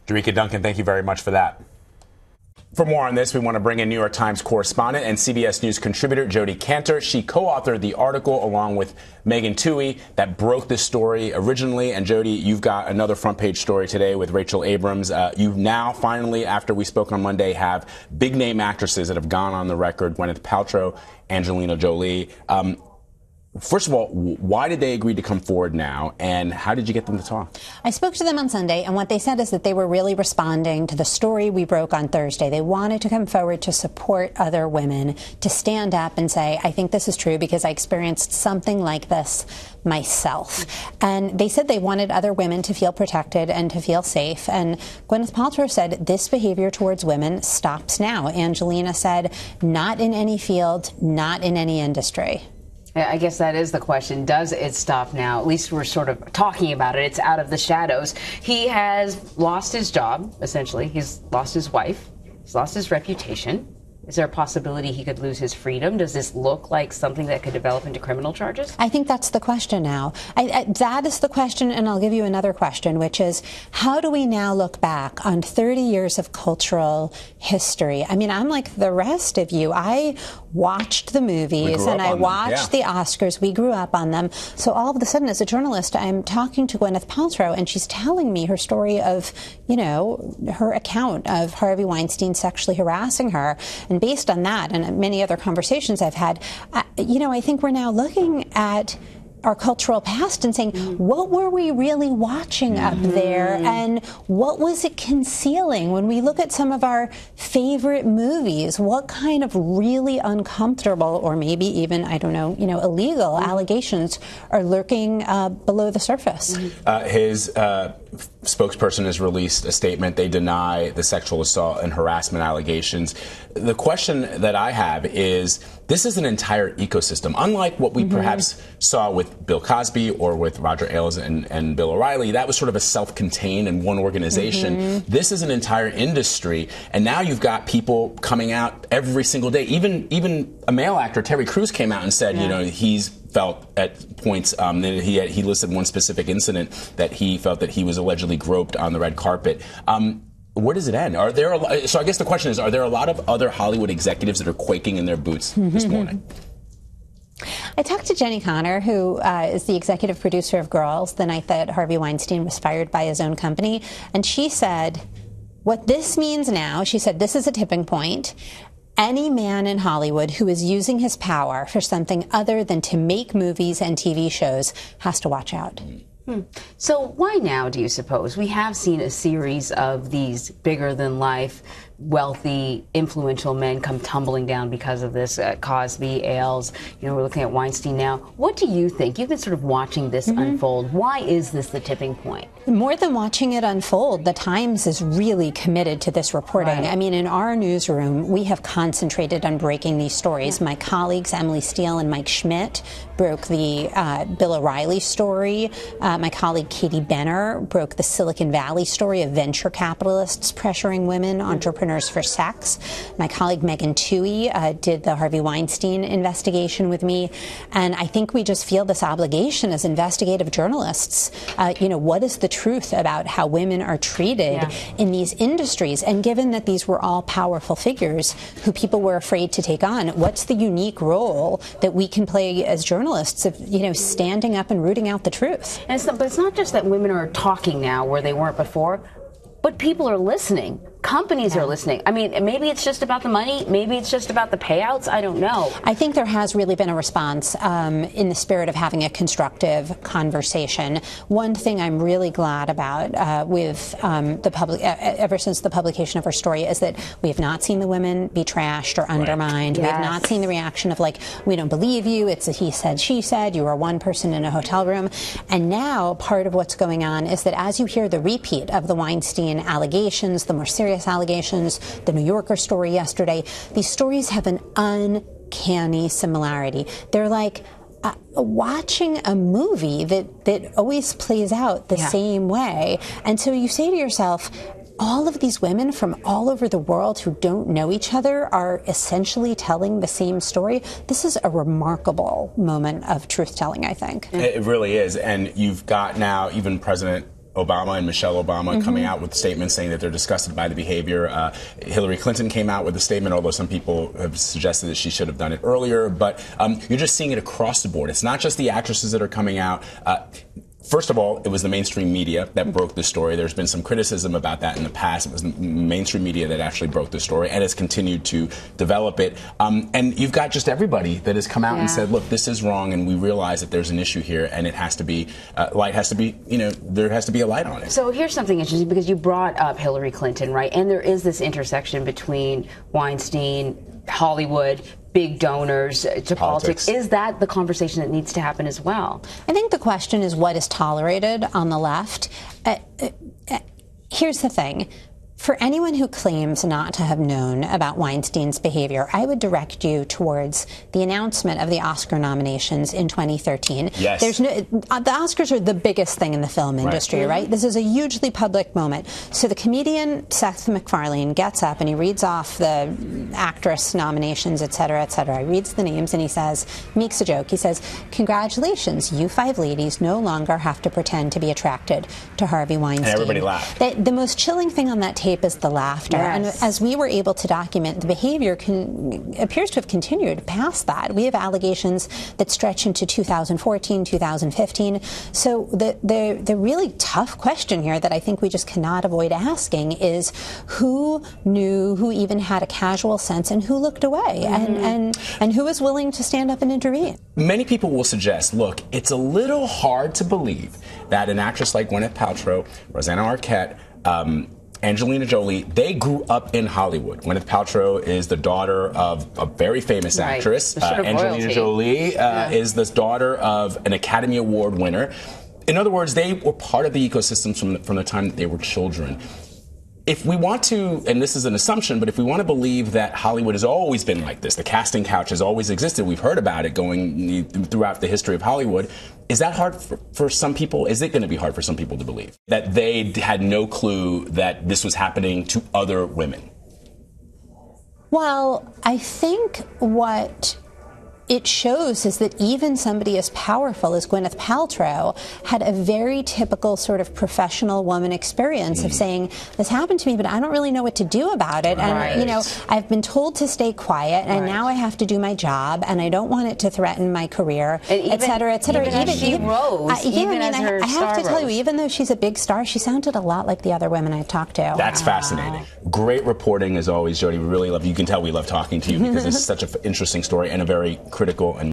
Dorika Duncan, thank you very much for that. For more on this, we want to bring in New York Times correspondent and CBS News contributor Jodi Cantor. She co-authored the article along with Megan Twohey that broke this story originally. And Jodi, you've got another front page story today with Rachel Abrams. You now finally, after we spoke on Monday, have big name actresses that have gone on the record: Gwyneth Paltrow, Angelina, Jolie. First of all, why did they agree to come forward now, and how did you get them to talk? I spoke to them on Sunday, and what they said is that they were really responding to the story we broke on Thursday. They wanted to come forward to support other women, to stand up and say, I think this is true because I experienced something like this myself. And they said they wanted other women to feel protected and to feel safe. And Gwyneth Paltrow said this behavior towards women stops now. Angelina said, not in any field, not in any industry. I guess that is the question. Does it stop now? At least we're sort of talking about it. It's out of the shadows. He has lost his job, essentially. He's lost his wife. He's lost his reputation. Is there a possibility he could lose his freedom? Does this look like something that could develop into criminal charges? I think that's the question now. That is the question, and I'll give you another question, which is, how do we now look back on 30 years of cultural history? I mean, I'm like the rest of you. I watched the movies and I watched the Oscars. We grew up on them. So all of a sudden, as a journalist, I'm talking to Gwyneth Paltrow, and she's telling me her story of, you know, her account of Harvey Weinstein sexually harassing her. And based on that and many other conversations I've had, you know, I think we're now looking at our cultural past and saying, what were we really watching up there, and what was it concealing? When we look at some of our favorite movies, what kind of really uncomfortable or maybe even, I don't know, illegal allegations are lurking below the surface? His spokesperson has released a statement. They deny the sexual assault and harassment allegations. The question that I have is, this is an entire ecosystem. Unlike what we perhaps saw with Bill Cosby or with Roger Ailes and Bill O'Reilly, that was sort of a self-contained and one organization. This is an entire industry, and now you've got people coming out every single day. Even a male actor, Terry Crews, came out and said, you know, he's felt at points that he listed one specific incident that he felt that he was allegedly groped on the red carpet. Where does it end? So I guess the question is, are there a lot of other Hollywood executives that are quaking in their boots this morning? I talked to Jodi Cantor, who is the executive producer of Girls, the night that Harvey Weinstein was fired by his own company. And she said, what this means now, she said, this is a tipping point. Any man in Hollywood who is using his power for something other than to make movies and TV shows has to watch out. So why now, do you suppose? We have seen a series of these bigger-than-life, wealthy, influential men come tumbling down because of this. Cosby, Ailes, we're looking at Weinstein now. What do you think? You've been sort of watching this unfold. Why is this the tipping point? More than watching it unfold, the Times is really committed to this reporting. I mean, in our newsroom, we have concentrated on breaking these stories. My colleagues, Emily Steele and Mike Schmidt, broke the Bill O'Reilly story. My colleague Katie Benner broke the Silicon Valley story of venture capitalists pressuring women, entrepreneurs for sex. My colleague Megan Twohey did the Harvey Weinstein investigation with me. And I think we just feel this obligation as investigative journalists. What is the truth about how women are treated in these industries? And given that these were all powerful figures who people were afraid to take on, what's the unique role that we can play as journalists of, standing up and rooting out the truth? And but it's not just that women are talking now where they weren't before, but people are listening. Companies are listening. I mean, maybe it's just about the money. Maybe it's just about the payouts. I don't know. I think there has really been a response in the spirit of having a constructive conversation. One thing I'm really glad about with the public, ever since the publication of our story, is that we have not seen the women be trashed or undermined. We have not seen the reaction of, like, we don't believe you. It's a he said, she said. You are one person in a hotel room. And now part of what's going on is that as you hear the repeat of the Weinstein allegations, the more serious allegations, the New Yorker story yesterday, these stories have an uncanny similarity. They're like watching a movie that always plays out the same way. And so you say to yourself, all of these women from all over the world who don't know each other are essentially telling the same story. This is a remarkable moment of truth-telling, I think. It really is. And you've got now even President Obama and Michelle Obama coming out with statements saying that they're disgusted by the behavior. Hillary Clinton came out with a statement, although some people have suggested that she should have done it earlier. But you're just seeing it across the board. It's not just the actresses that are coming out. First of all, it was the mainstream media that broke the story. There's been some criticism about that in the past. It was the mainstream media that actually broke the story and has continued to develop it. And you've got just everybody that has come out and said, look, this is wrong, and we realize that there's an issue here, and it has to be, light has to be, there has to be a light on it. So here's something interesting, because you brought up Hillary Clinton, right? And there is this intersection between Weinstein, Hollywood, big donors to politics. Is that the conversation that needs to happen as well? I think the question is what is tolerated on the left. Here's the thing. For anyone who claims not to have known about Weinstein's behavior, I would direct you towards the announcement of the Oscar nominations in 2013. Yes. The Oscars are the biggest thing in the film industry, right? This is a hugely public moment. So the comedian Seth MacFarlane gets up and he reads off the actress nominations, et cetera, et cetera. He reads the names and he says, makes a joke. He says, "Congratulations, you 5 ladies no longer have to pretend to be attracted to Harvey Weinstein." And everybody laughed. The most chilling thing on that tape is the laughter. And as we were able to document, the behavior appears to have continued past that. We have allegations that stretch into 2014, 2015. So the really tough question here that I think we just cannot avoid asking is who knew, who even had a casual sense, and who looked away, and who was willing to stand up and intervene. Many people will suggest, look, it's a little hard to believe that an actress like Gwyneth Paltrow, Rosanna Arquette, Angelina Jolie, they grew up in Hollywood. Gwyneth Paltrow is the daughter of a very famous actress. Angelina Jolie is the daughter of an Academy Award winner. In other words, they were part of the ecosystem from the time that they were children. If we want to, and this is an assumption, but if we want to believe that Hollywood has always been like this, the casting couch has always existed, we've heard about it going throughout the history of Hollywood, is that hard for some people? Is it going to be hard for some people to believe that they had no clue that this was happening to other women? Well, I think what it shows is that even somebody as powerful as Gwyneth Paltrow had a very typical sort of professional woman experience of saying, this happened to me, but I don't really know what to do about it. And, I've been told to stay quiet, and now I have to do my job, and I don't want it to threaten my career, et cetera, et cetera. Even as she rose, I have to tell you, even though she's a big star, she sounded a lot like the other women I've talked to. That's fascinating. Great reporting as always, Jody. We really love, you can tell we love talking to you because this is such an interesting story and a very critical and